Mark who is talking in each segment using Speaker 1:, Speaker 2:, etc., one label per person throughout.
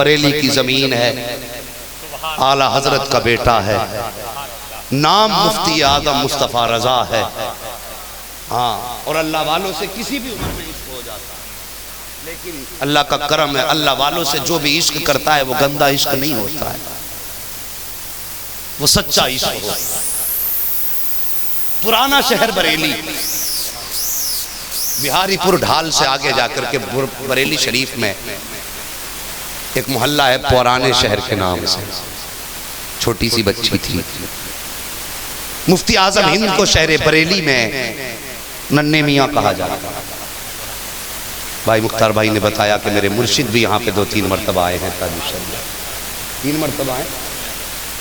Speaker 1: बरेली की जमीन है, आला हजरत का बेटा है, नाम मुफ्ती आजम मुस्तफ़ा रजा है। हाँ, और अल्लाह वालों से किसी भी उम्र में इश्क हो जाता है, लेकिन अल्लाह का करम है, अल्लाह वालों से जो भी इश्क करता है वो गंदा इश्क नहीं होता है, वो सच्चा इश्क हो। पुराना शहर बरेली, बिहारीपुर ढाल से आगे जाकर के बरेली शरीफ में एक मोहल्ला है पुराने शहर के नाम से। छोटी सी बच्ची थी, मुफ्ती आजम हिंद को शहर बरेली में नन्हे मियाँ कहा जाता। भाई मुख्तार भाई ने बताया कि मेरे मुर्शिद भी यहाँ पे 2-3 मरतबा आए हैं, 3 मरतबा आए।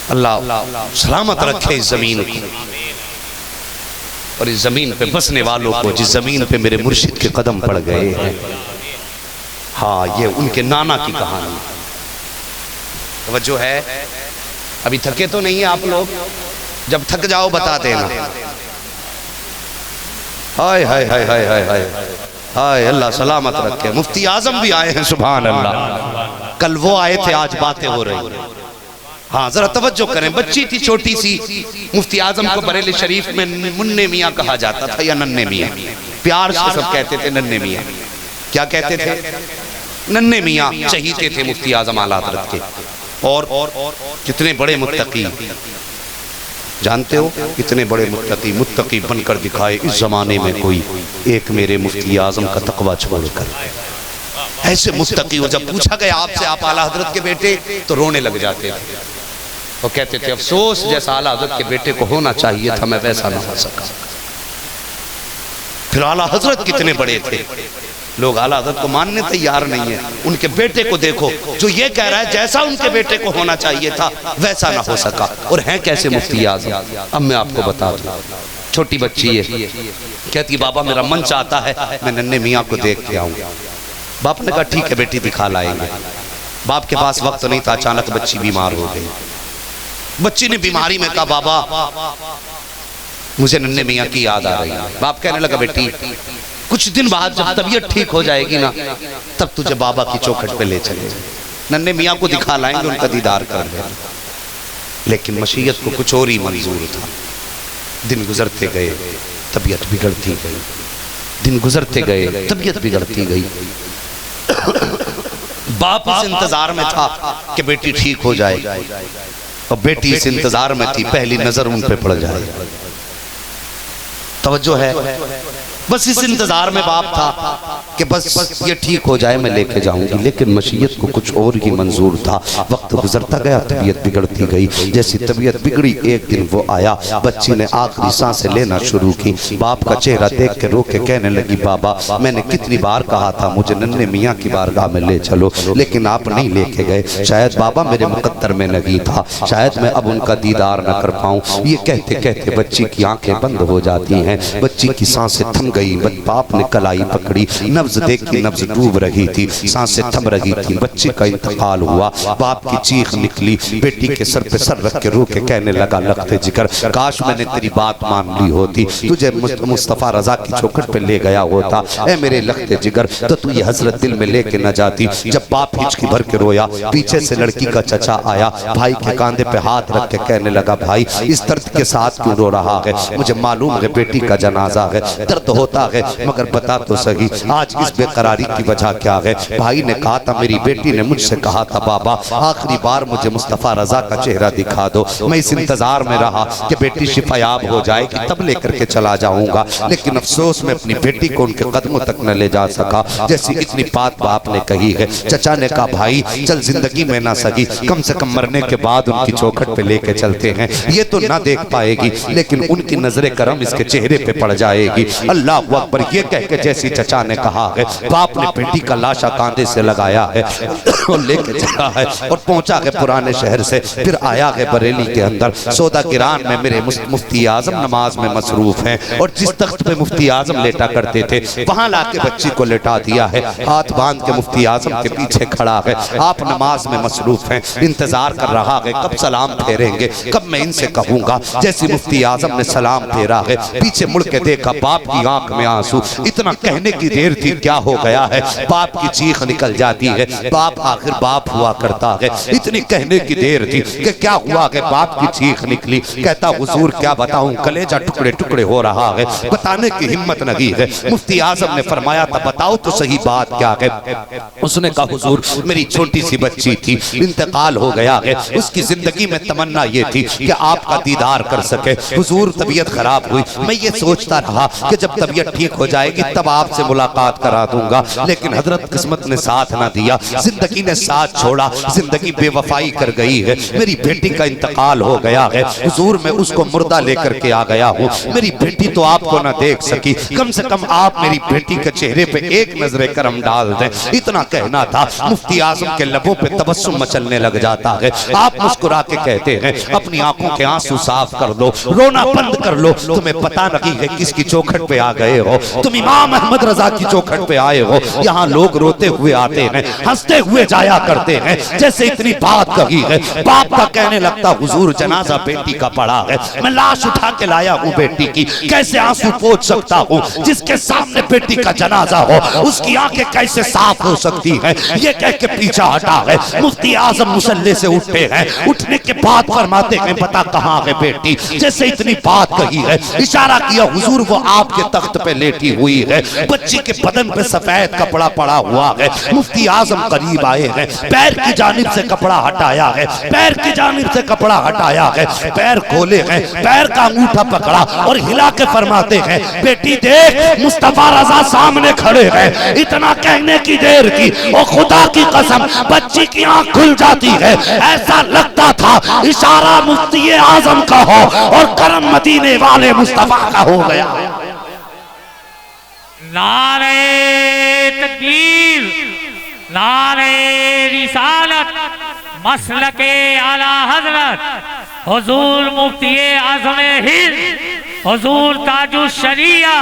Speaker 1: अल्लाह सलामत रखे इस जमीन को और इस जमीन पे बसने वालों को, जिस जमीन पे मेरे मुर्शिद के कदम पड़ गए हैं। हाँ, ये उनके नाना की कहानी। तवज्जो है, अभी थके तो नहीं है आप लोग? जब थक जाओ बता देना। हाय हाय हाय हाय हाय हाय हाय, अल्लाह सलामत रखे। मुफ्ती आजम भी आए हैं, सुभान अल्लाह। कल वो आए थे, आज बातें हो रही। हाँ, जरा तवज्जो करें। बच्ची थी छोटी सी, मुफ्ती आजम को बरेली शरीफ में मुन्ने मियाँ कहा जाता था या नन्हे मियाँ, प्यार से सब कहते थे नन्हे मियाँ। क्या कहते थे? नन्हे मियाँ चहीते थे मुफ्ती आजम आला हज़रत के। और कितने बड़े मुत्तकी, जानते हो कितने बड़े मुत्तकी, मुत्तकी बनकर दिखाए इस जमाने में कोई एक मेरे मुफ्ती आजम का तकवा छोड़कर। ऐसे मुत्तकी हो, जब पूछा गया आपसे आप आला हज़रत के बेटे, तो रोने लग जाते थे। तो कहते थे अफसोस, जैसा आला हज़रत के बेटे को होना चाहिए था मैं वैसा ना हो सका। फिर आला हज़रत कितने बड़े थे, लोग आला हज़रत को मानने तैयार नहीं है। उनके बेटे को देखो जो ये कह रहा है जैसा उनके बेटे को होना चाहिए था वैसा ना हो सका। और हैं कैसे मुफ्ती आज़म? अब मैं आपको बता दूं, छोटी बच्ची है, कहती बाबा मेरा मन चाहता है मैं नन्हे मियाँ को देख के आऊँ। बाप ने कहा ठीक है बेटी, दिखा लाएंगे। बाप के पास वक्त नहीं था, अचानक बच्ची बीमार हो गई। बच्ची ने बीमारी में कहा बाबा मुझे नन्हे मियाँ की याद आ रही है। बाप कहने लगा बेटी कुछ दिन बाद जब तबीयत ठीक हो जाएगी ना, तब तुझे बाबा की चौखट पे ले चले, नन्हे मियाँ को दिखा लाएंगे, उनका दीदार कर देना। लेकिन मशीयत को कुछ और ही मंजूर था। दिन गुजरते गए, तबीयत बिगड़ती गई, दिन गुजरते गए, तबीयत बिगड़ती गई। बाप इस इंतजार में था कि बेटी ठीक हो जाए, और बेटी इस इंतजार में थी पहली नजर उन पे पड़ जाए। तवज्जो है, बस इस इंतजार में बाप था कि बस ये ठीक हो जाए मैं लेके जाऊंगी। लेकिन मशीयत को कुछ और ही मंजूर था। वक्त गुजरता गया, तबीयत बिगड़ती गई। जैसी तबीयत बिगड़ी, एक दिन वो आया, बच्ची ने आखिरी सांसें लेना शुरू की। बाप का चेहरा देख के रो के कहने लगी बाबा मैंने कितनी बार कहा था मुझे नन्हे मियाँ की बारगाह में ले चलो, लेकिन आप नहीं लेके गए। शायद बाबा मेरे मुकद्दर में नहीं था, शायद मैं अब उनका दीदार न कर पाऊँ। ये कहते कहते बच्ची की आंखें बंद हो जाती हैं, बच्ची की सांसें थम गई। बाप ने कलाई पकड़ी, नब्ज देखी, नब्ज डूब रही थी, सांसें थम रही थी। बच्ची का इंतकाल हुआ। बाप की चीख निकली, बेटी के सर पे सर रख के रो के कहने लगा लखते जिगर काश मैंने तेरी बात मान ली होती, तुझे मुस्तफ़ा रजा की चौखट पे ले गया होता। ऐ मेरे लखते जिगर तो तू ये हजरत दिल में लेके न जाती। जब बाप हिचकी भर के रोया, पीछे से लड़की का चचा आया, भाई के कांधे पे हाथ रख के कहने लगा भाई इस दर्द के साथ क्यों रो रहा है? मुझे मालूम है बेटी का जनाजा है, दर्द होता है, मगर बता तो सही आज इस बेकरारी की वजह क्या है? भाई ने कहा था मेरी बेटी ने मुझसे कहा था बाबा आखिरी बार मुझे मुस्तफ़ा रजा का चेहरा दिखा दो। मैं इस इंतजार में रहा कि बेटी शिफायाब हो जाएगी तब लेकर के चला जाऊंगा, लेकिन अफसोस में अपनी बेटी को उनके कदमों तक न ले जा सका। जैसी इतनी बात बाप ने कही है, चचा ने कहा भाई चल जिंदगी में ना सगी, कम से कम मरने के बाद उनकी चौखट पे लेके चलते हैं। ये तो ना देख पाएगी, लेकिन उनकी नजरे करम इसके चेहरे पे पड़ जाएगी। अल्लाह अकबर ये कह के जैसी चचा ने कहा है, बाप ने बेटी का लाशा कांधे से लगाया है और लेके चला है और पहुंचा है पुराने शहर से। फिर आया है बरेली के अंदर, सौदा गिरान में मेरे मुफ्ती आजम नमाज में मसरूफ हैं, और जिस तख्त पे मुफ्ती आजम लेटा करते थे वहां लाके बच्ची को लेटा दिया है। हाथ बांध के मुफ्ती आजम के पीछे खड़ा है, आप नमाज में मसरूफ हैं, इंतजार कर रहा है कब सलाम फेरेंगे, कब मैं इनसे कहूंगा। जैसे मुफ्ती आजम ने सलाम फेरा है, पीछे मुड़ के देखा बाप की आंख आंख में आंसू। इतना कहने की देर थी, क्या हो गया है? बाप की चीख निकल जाती है, बाप आखिर बाप हुआ करता है। इतनी कहने की देर थी कि क्या हुआ कि बाप की चीख निकली। कहता हुजूर क्या बताऊं, कलेजा टुकड़े टुकड़े हो रहा है, बताने की हिम्मत नहीं है। मुफ्ती आजम ने फरमाया था बताओ तो सही बात क्या है। उसने कहा हुजूर मेरी छोटी सी बच्ची थी, इंतकाल हो गया है, उसकी जिंदगी में तमन्ना ये थी कि आपका दीदार कर सके। हुजूर तबीयत खराब हुई, मैं ये सोचता रहा कि जब तबीयत ठीक हो जाएगी तब आपसे मुलाकात करा दूंगा, लेकिन हजरत किस्मत ने साथ ना दिया, जिंदगी ने साथ छोड़ा, जिंदगी बेवफाई कर गई है। मेरी बेटी का इंतकाल हो गया है हुजूर, मैं उसको मुर्दा लेकर के आ गया हूँ। मेरी बेटी तो आपको ना देख सकी, कम से कम आप मेरी बेटी के चेहरे पे एक नजरे करम डाल दें। इतना कहना था, मुफ्ती आजम के लबों पे तबस्सुम मचलने लग जाता है। आप मुस्कुरा के कहते हैं अपनी आंखों के आंसू साफ कर लो, रोना बंद कर लो। तुम्हें पता नहीं है किसकी चौखट पे आ गए हो, तुम इमाम अहमद रजा की चौखट पे आए हो। यहाँ लोग रोते हुए आते हैं, हंसते हुए जाया करते हैं। जैसे इतनी बात कही है, बाप का कहने लगता हुजूर जनाजा बेटी का पड़ा है, मैं लाश उठा के लाया हूँ बेटी की, कैसे आंसू पोंछ सकता हूँ? जिसके सामने बेटी का जनाजा हो उसकी आंखें कैसे साफ हो सकती है? ये कह के पीछा हटा है। मुफ्ती आजम मुसल्ले से उठते हैं, उठने के बाद फरमाते हैं बता कहाँ है बेटी? जैसे इतनी बात कही है, इशारा किया हुजूर वो आपके तख्त पे लेटी हुई है, बच्ची के बदन पे सफेद कपड़ा पड़ा हुआ है। मुफ्ती आजम करीब आए हैं, पैर की जानिब से कपड़ा हटाया है, पैर की जानिब से कपड़ा हटाया है, पैर खोले हैं, पैर का अंगूठा पकड़ा और हिला के फरमाते हैं बेटी देख मुस्तफा रजा सामने खड़े हैं। इतना कहने की देर की और खुदा की कसम बच्ची की आंख खुल जाती है, ऐसा लगता था इशारा मुफ्ती आजम का हो और करम मदीने वाले मुस्तफा का हो गया।
Speaker 2: नारे तकबीर, नारे रिसालत, मसलके आला हजरत हुजूर मुफ्ती आज़म हिंद, हुजूर ताजुश शरिया,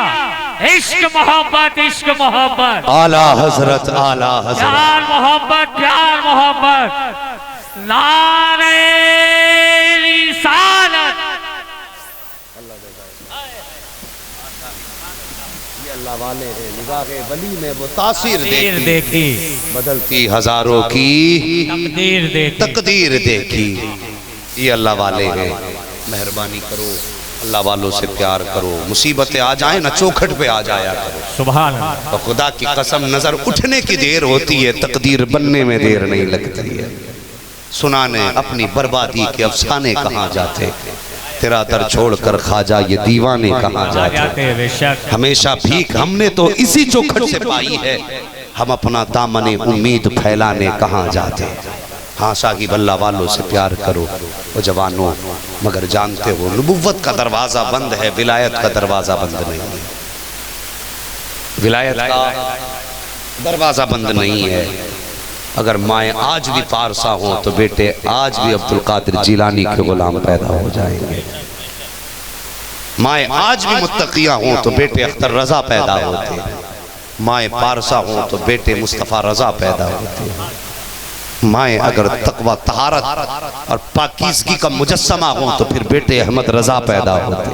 Speaker 2: इश्क मोहब्बत, इश्क मोहब्बत,
Speaker 1: आला हजरत, आला हजरत,
Speaker 2: प्यार मोहब्बत, प्यार मोहब्बत। नारे रिसालत।
Speaker 1: अल्लाह वाले हैं, निगाहे वली में वो तासीर
Speaker 2: देखी,
Speaker 1: बदलती हजारों की तकदीर देखी। ये अल्लाह वाले हैं, मेहरबानी करो, अल्लाह वालों से प्यार करो। मुसीबतें आ जाए ना चौखट पे आ जाया करो।
Speaker 2: सुभान अल्लाह।
Speaker 1: तो खुदा की कसम नजर उठने की देर होती है, तकदीर बनने में देर नहीं लगती है। सुनाने अपनी बर्बादी के अफसाने कहाँ जाते, तेरा दर छोड़कर ख्वाजा ये दीवाने कहाँ जाते। हमेशा भीख हमने तो इसी चौखट से पाई है, हम अपना दामने उम्मीद फैलाने कहाँ जाते। हाँ साहिब अल्लाह वालों से प्यार करो वो जवानों, मगर जानते हो नबुव्वत का दरवाज़ा बंद है, विलायत का दरवाज़ा बंद नहीं है। विलायत का दरवाज़ा बंद नहीं है। अगर माएँ आज भी पारसा हों तो बेटे आज भी अब्दुल कादिर जिलानी के गुलाम पैदा हो जाएंगे। माएँ आज भी मुत्तकियाँ हों तो बेटे अख्तर रजा पैदा होते। माएँ पारसा हों तो बेटे मुस्तफ़ा रजा पैदा होते। माएँ अगर तकवा तहारत और पाकीज़गी का मुजस्समा हों तो फिर बेटे अहमद रजा पैदा होते।